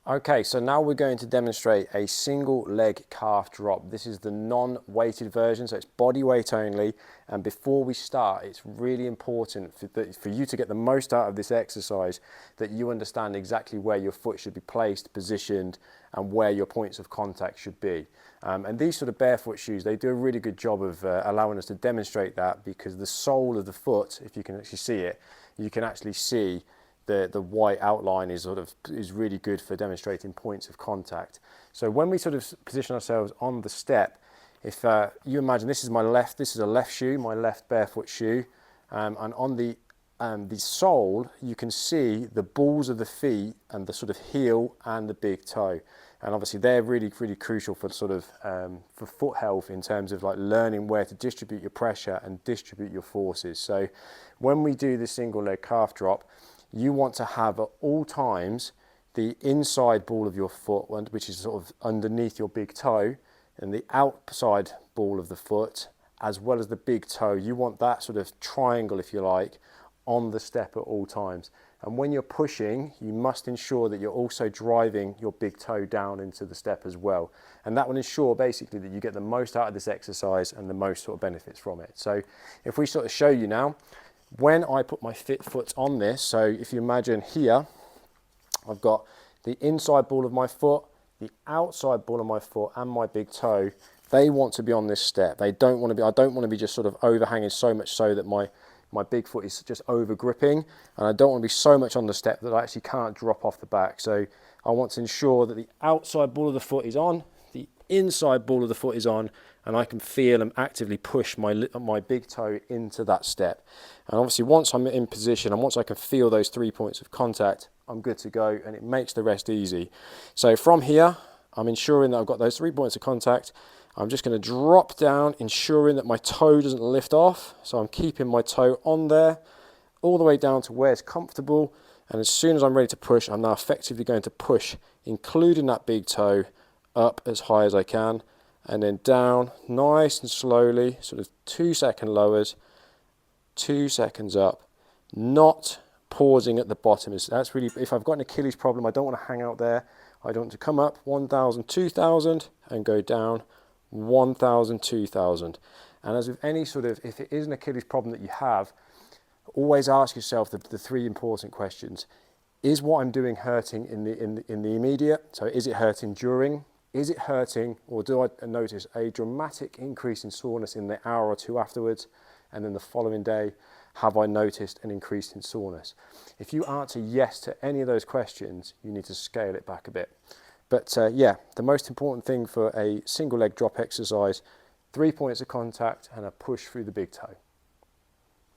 Okay, so now we're going to demonstrate a single leg calf drop. This is the non-weighted version, so it's body weight only. And before we start, it's really important for you to get the most out of this exercise, that you understand exactly where your foot should be placed, positioned, and where your points of contact should be. And these sort of barefoot shoes, they do a really good job of allowing us to demonstrate that, because the sole of the foot, if you can actually see it, you can actually see the white outline is really good for demonstrating points of contact. So when we sort of position ourselves on the step, if you imagine this is a left shoe, my left barefoot shoe, and on the sole you can see the balls of the feet and the sort of heel and the big toe, and obviously they're really crucial for sort of for foot health, in terms of like learning where to distribute your pressure and distribute your forces. So when we do the single leg calf drop, you want to have at all times the inside ball of your foot, which is sort of underneath your big toe, and the outside ball of the foot, as well as the big toe. You want that sort of triangle, if you like, on the step at all times. And when you're pushing, you must ensure that you're also driving your big toe down into the step as well. And that will ensure basically that you get the most out of this exercise and the most sort of benefits from it. So if we sort of show you now, when I put my foot on this, so if you imagine here, I've got the inside ball of my foot, the outside ball of my foot, and my big toe. They want to be on this step. I don't want to be just sort of overhanging so much so that my big foot is just over gripping, and I don't want to be so much on the step that I actually can't drop off the back. So I want to ensure that the outside ball of the foot is on, the inside ball of the foot is on, and I can feel and actively push my big toe into that step. And obviously once I'm in position and once I can feel those 3 points of contact, I'm good to go, and it makes the rest easy. So from here, I'm ensuring that I've got those 3 points of contact. I'm just going to drop down, ensuring that my toe doesn't lift off. So I'm keeping my toe on there all the way down to where it's comfortable. And as soon as I'm ready to push, I'm now effectively going to push, including that big toe, up as high as I can, and then down nice and slowly, sort of 2-second lowers, 2 seconds up, not pausing at the bottom. That's really, if I've got an Achilles problem, I don't want to hang out there. I don't want to come up 1,000, 2,000 and go down 1,000, 2,000. And as with any sort of, if it is an Achilles problem that you have, always ask yourself the 3 important questions. Is what I'm doing hurting in the immediate? So is it hurting during? Is it hurting, or do I notice a dramatic increase in soreness in the hour or 2 afterwards? And then the following day, have I noticed an increase in soreness? If you answer yes to any of those questions, you need to scale it back a bit. But yeah, the most important thing for a single leg drop exercise, 3 points of contact and a push through the big toe.